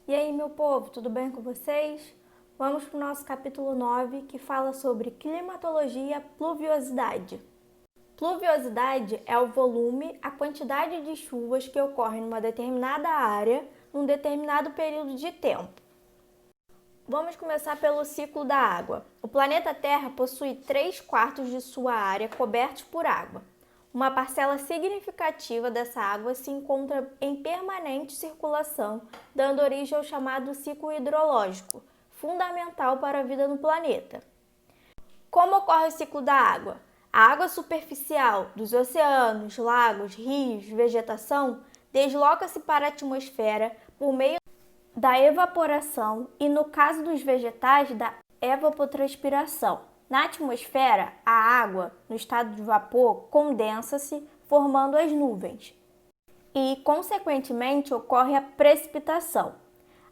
E aí, meu povo, tudo bem com vocês? Vamos para o nosso capítulo 9, que fala sobre climatologia e pluviosidade. Pluviosidade é o volume, a quantidade de chuvas que ocorrem numa determinada área num determinado período de tempo. Vamos começar pelo ciclo da água. O planeta Terra possui 3/4 de sua área cobertos por água. Uma parcela significativa dessa água se encontra em permanente circulação, dando origem ao chamado ciclo hidrológico, fundamental para a vida no planeta. Como ocorre o ciclo da água? A água superficial dos oceanos, lagos, rios, vegetação desloca-se para a atmosfera por meio da evaporação e, no caso dos vegetais, da evapotranspiração. Na atmosfera, a água, no estado de vapor, condensa-se, formando as nuvens. E, consequentemente, ocorre a precipitação.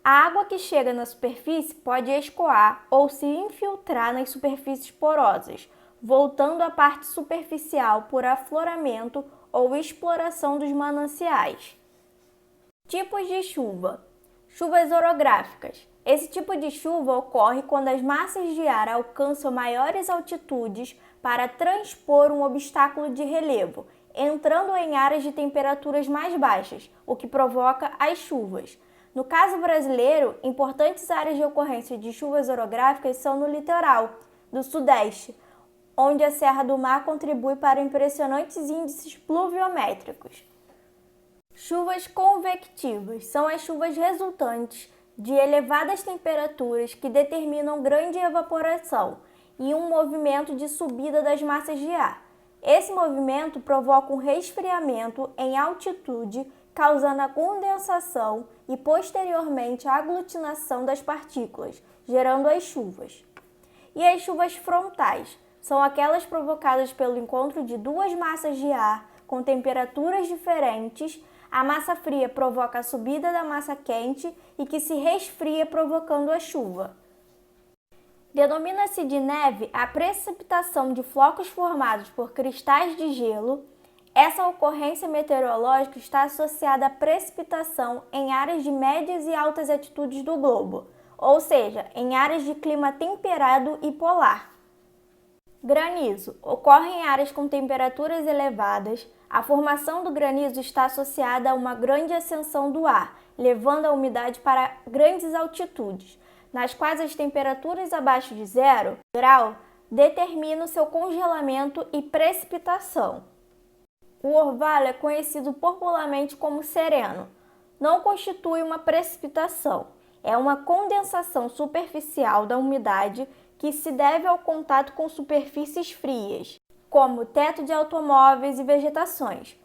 A água que chega na superfície pode escoar ou se infiltrar nas superfícies porosas, voltando à parte superficial por afloramento ou exploração dos mananciais. Tipos de chuva. Chuvas orográficas. Esse tipo de chuva ocorre quando as massas de ar alcançam maiores altitudes para transpor um obstáculo de relevo, entrando em áreas de temperaturas mais baixas, o que provoca as chuvas. No caso brasileiro, importantes áreas de ocorrência de chuvas orográficas são no litoral do Sudeste, onde a Serra do Mar contribui para impressionantes índices pluviométricos. Chuvas convectivas são as chuvas resultantes de elevadas temperaturas que determinam grande evaporação e um movimento de subida das massas de ar. Esse movimento provoca um resfriamento em altitude, causando a condensação e, posteriormente, a aglutinação das partículas, gerando as chuvas. E as chuvas frontais são aquelas provocadas pelo encontro de duas massas de ar com temperaturas diferentes. A massa fria provoca a subida da massa quente e que se resfria, provocando a chuva. Denomina-se de neve a precipitação de flocos formados por cristais de gelo. Essa ocorrência meteorológica está associada à precipitação em áreas de médias e altas altitudes do globo, ou seja, em áreas de clima temperado e polar. Granizo ocorre em áreas com temperaturas elevadas. A formação do granizo está associada a uma grande ascensão do ar, levando a umidade para grandes altitudes, nas quais as temperaturas abaixo de 0 grau determinam seu congelamento e precipitação. O orvalho é conhecido popularmente como sereno. Não constitui uma precipitação, é uma condensação superficial da umidade que se deve ao contato com superfícies frias, como teto de automóveis e vegetações.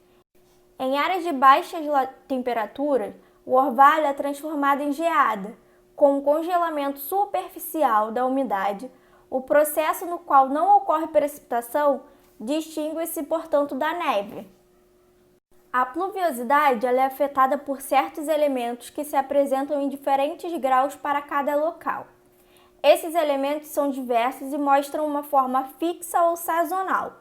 Em áreas de baixas temperaturas, o orvalho é transformado em geada, com um congelamento superficial da umidade. O processo no qual não ocorre precipitação distingue-se, portanto, da neve. A pluviosidade ela é afetada por certos elementos que se apresentam em diferentes graus para cada local. Esses elementos são diversos e mostram uma forma fixa ou sazonal.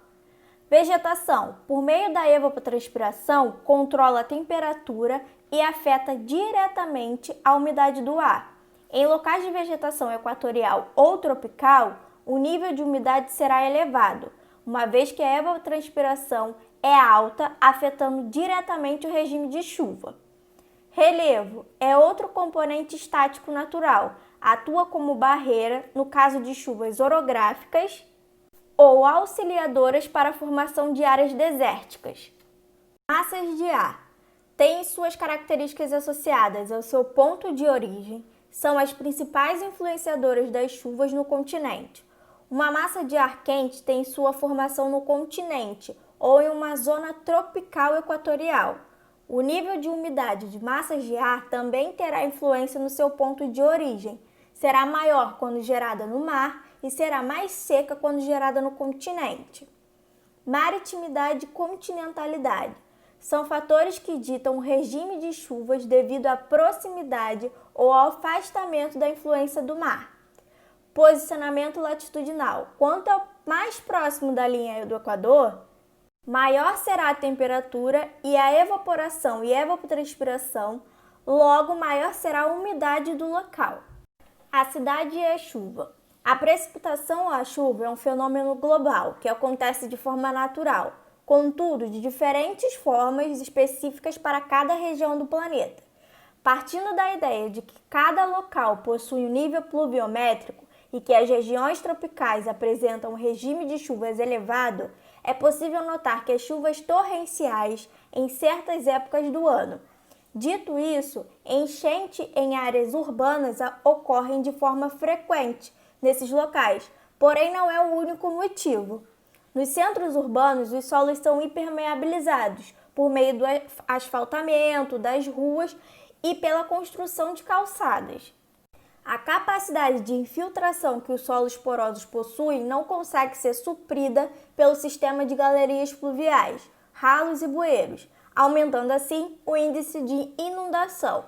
Vegetação, por meio da evapotranspiração, controla a temperatura e afeta diretamente a umidade do ar. Em locais de vegetação equatorial ou tropical, o nível de umidade será elevado, uma vez que a evapotranspiração é alta, afetando diretamente o regime de chuva. Relevo é outro componente estático natural, atua como barreira no caso de chuvas orográficas ou auxiliadoras para a formação de áreas desérticas. Massas de ar têm suas características associadas ao seu ponto de origem, são as principais influenciadoras das chuvas no continente. Uma massa de ar quente tem sua formação no continente ou em uma zona tropical equatorial. O nível de umidade de massas de ar também terá influência no seu ponto de origem. Será maior quando gerada no mar e será mais seca quando gerada no continente. Maritimidade e continentalidade são fatores que ditam o regime de chuvas devido à proximidade ou ao afastamento da influência do mar. Posicionamento latitudinal. Quanto mais próximo da linha do Equador, maior será a temperatura e a evaporação e evapotranspiração logo maior será a umidade do local. Acidade e a chuva. A precipitação ou a chuva é um fenômeno global que acontece de forma natural, contudo, de diferentes formas específicas para cada região do planeta. Partindo da ideia de que cada local possui um nível pluviométrico e que as regiões tropicais apresentam um regime de chuvas elevado, é possível notar que as chuvas torrenciais em certas épocas do ano. Dito isso, enchente em áreas urbanas ocorrem de forma frequente nesses locais, porém não é o único motivo. Nos centros urbanos, os solos são impermeabilizados por meio do asfaltamento das ruas e pela construção de calçadas. A capacidade de infiltração que os solos porosos possuem não consegue ser suprida pelo sistema de galerias pluviais, ralos e bueiros, aumentando assim o índice de inundação.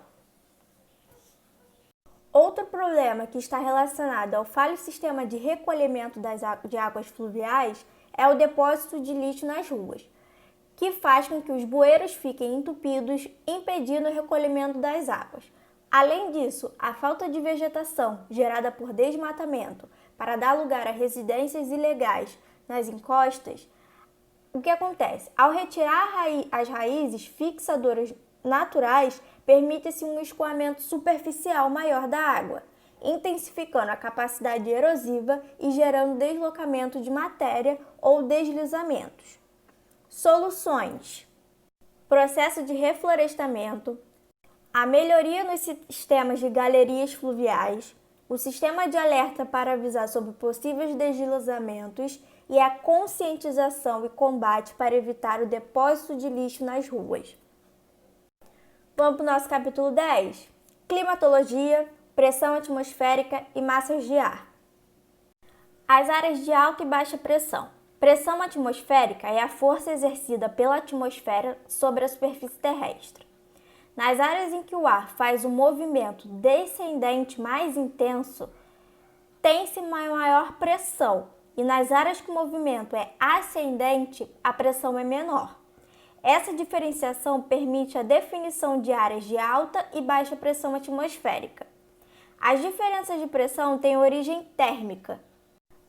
Outro problema que está relacionado ao falho sistema de recolhimento de águas fluviais é o depósito de lixo nas ruas, que faz com que os bueiros fiquem entupidos, impedindo o recolhimento das águas. Além disso, a falta de vegetação gerada por desmatamento para dar lugar a residências ilegais nas encostas, o que acontece? Ao retirar as raízes fixadoras naturais, permite-se um escoamento superficial maior da água, intensificando a capacidade erosiva e gerando deslocamento de matéria ou deslizamentos. Soluções: processo de reflorestamento, a melhoria nos sistemas de galerias fluviais, o sistema de alerta para avisar sobre possíveis deslizamentos e a conscientização e combate para evitar o depósito de lixo nas ruas. Vamos para o nosso capítulo 10. Climatologia, pressão atmosférica e massas de ar. As áreas de alta e baixa pressão. Pressão atmosférica é a força exercida pela atmosfera sobre a superfície terrestre. Nas áreas em que o ar faz um movimento descendente mais intenso, tem-se uma maior pressão, e nas áreas que o movimento é ascendente, a pressão é menor. Essa diferenciação permite a definição de áreas de alta e baixa pressão atmosférica. As diferenças de pressão têm origem térmica.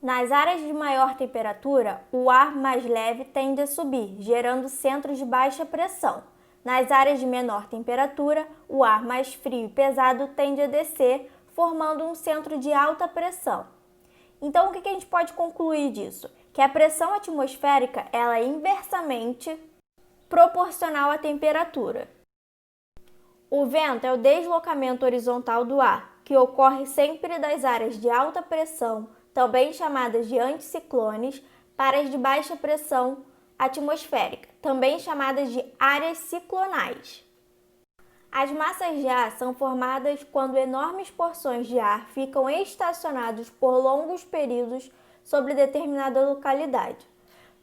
Nas áreas de maior temperatura, o ar mais leve tende a subir, gerando centros de baixa pressão. Nas áreas de menor temperatura, o ar mais frio e pesado tende a descer, formando um centro de alta pressão. Então, o que a gente pode concluir disso? Que a pressão atmosférica ela é inversamente proporcional à temperatura. O vento é o deslocamento horizontal do ar, que ocorre sempre das áreas de alta pressão, também chamadas de anticiclones, para as de baixa pressão atmosférica, também chamadas de áreas ciclonais. As massas de ar são formadas quando enormes porções de ar ficam estacionados por longos períodos sobre determinada localidade.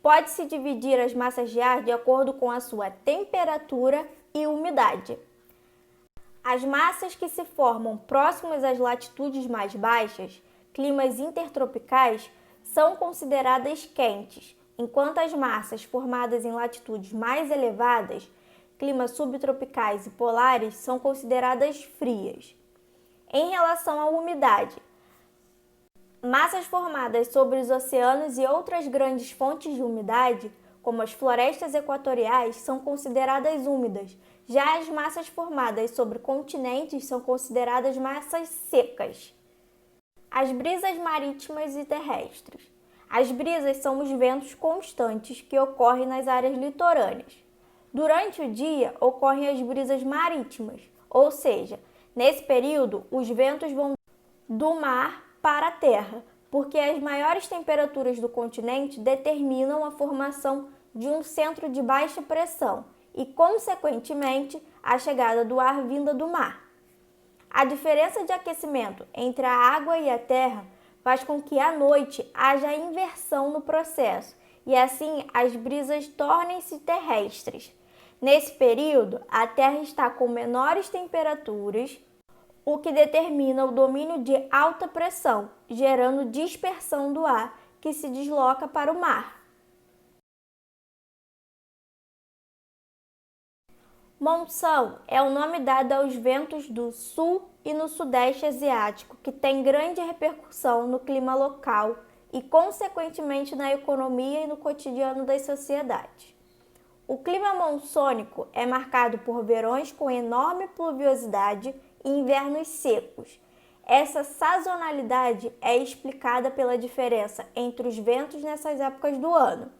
Pode-se dividir as massas de ar de acordo com a sua temperatura e umidade. As massas que se formam próximas às latitudes mais baixas, climas intertropicais, são consideradas quentes, enquanto as massas formadas em latitudes mais elevadas, climas subtropicais e polares, são consideradas frias. Em relação à umidade, massas formadas sobre os oceanos e outras grandes fontes de umidade, como as florestas equatoriais, são consideradas úmidas. Já as massas formadas sobre continentes são consideradas massas secas. As brisas marítimas e terrestres. As brisas são os ventos constantes que ocorrem nas áreas litorâneas. Durante o dia, ocorrem as brisas marítimas, ou seja, nesse período, os ventos vão do mar para a terra, porque as maiores temperaturas do continente determinam a formação de um centro de baixa pressão e, consequentemente, a chegada do ar vinda do mar. A diferença de aquecimento entre a água e a terra faz com que à noite haja inversão no processo e, assim, as brisas tornem-se terrestres. Nesse período, a Terra está com menores temperaturas, o que determina o domínio de alta pressão, gerando dispersão do ar, que se desloca para o mar. Monção é o nome dado aos ventos do sul e no sudeste asiático, que tem grande repercussão no clima local e, consequentemente, na economia e no cotidiano das sociedades. O clima monsônico é marcado por verões com enorme pluviosidade e invernos secos. Essa sazonalidade é explicada pela diferença entre os ventos nessas épocas do ano.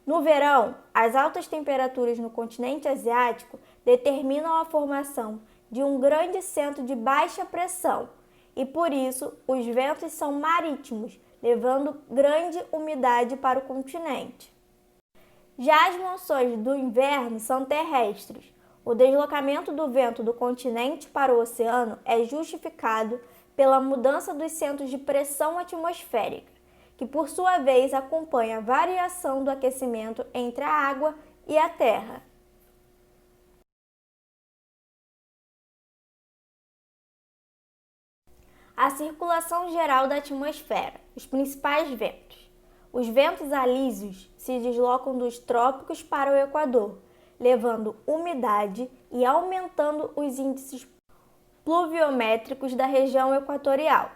No verão, as altas temperaturas no continente asiático determinam a formação de um grande centro de baixa pressão e, por isso, os ventos são marítimos, levando grande umidade para o continente. Já as monções do inverno são terrestres. O deslocamento do vento do continente para o oceano é justificado pela mudança dos centros de pressão atmosférica, que por sua vez acompanha a variação do aquecimento entre a água e a terra. A circulação geral da atmosfera, os principais ventos. Os ventos alísios se deslocam dos trópicos para o Equador, levando umidade e aumentando os índices pluviométricos da região equatorial.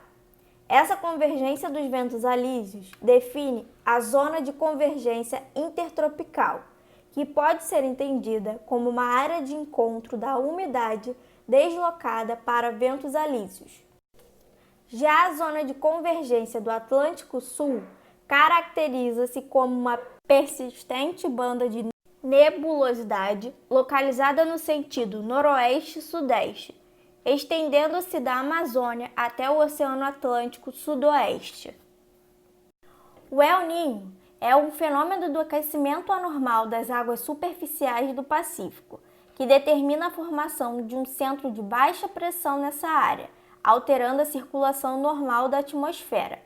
Essa convergência dos ventos alísios define a zona de convergência intertropical, que pode ser entendida como uma área de encontro da umidade deslocada para ventos alísios. Já a zona de convergência do Atlântico Sul caracteriza-se como uma persistente banda de nebulosidade localizada no sentido noroeste-sudeste, estendendo-se da Amazônia até o Oceano Atlântico Sudoeste. O El Niño é um fenômeno do aquecimento anormal das águas superficiais do Pacífico, que determina a formação de um centro de baixa pressão nessa área, alterando a circulação normal da atmosfera.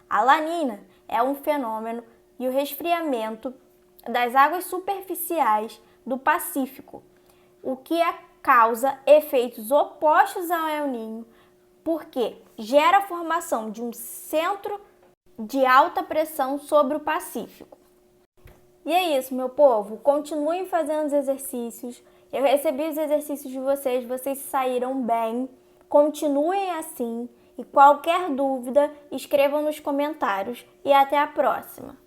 A La Niña é um fenômeno e o resfriamento das águas superficiais do Pacífico, o que causa efeitos opostos ao El Niño, porque gera a formação de um centro de alta pressão sobre o Pacífico. E é isso, meu povo. Continuem fazendo os exercícios. Eu recebi os exercícios de vocês, vocês saíram bem. Continuem assim e qualquer dúvida, escrevam nos comentários e até a próxima.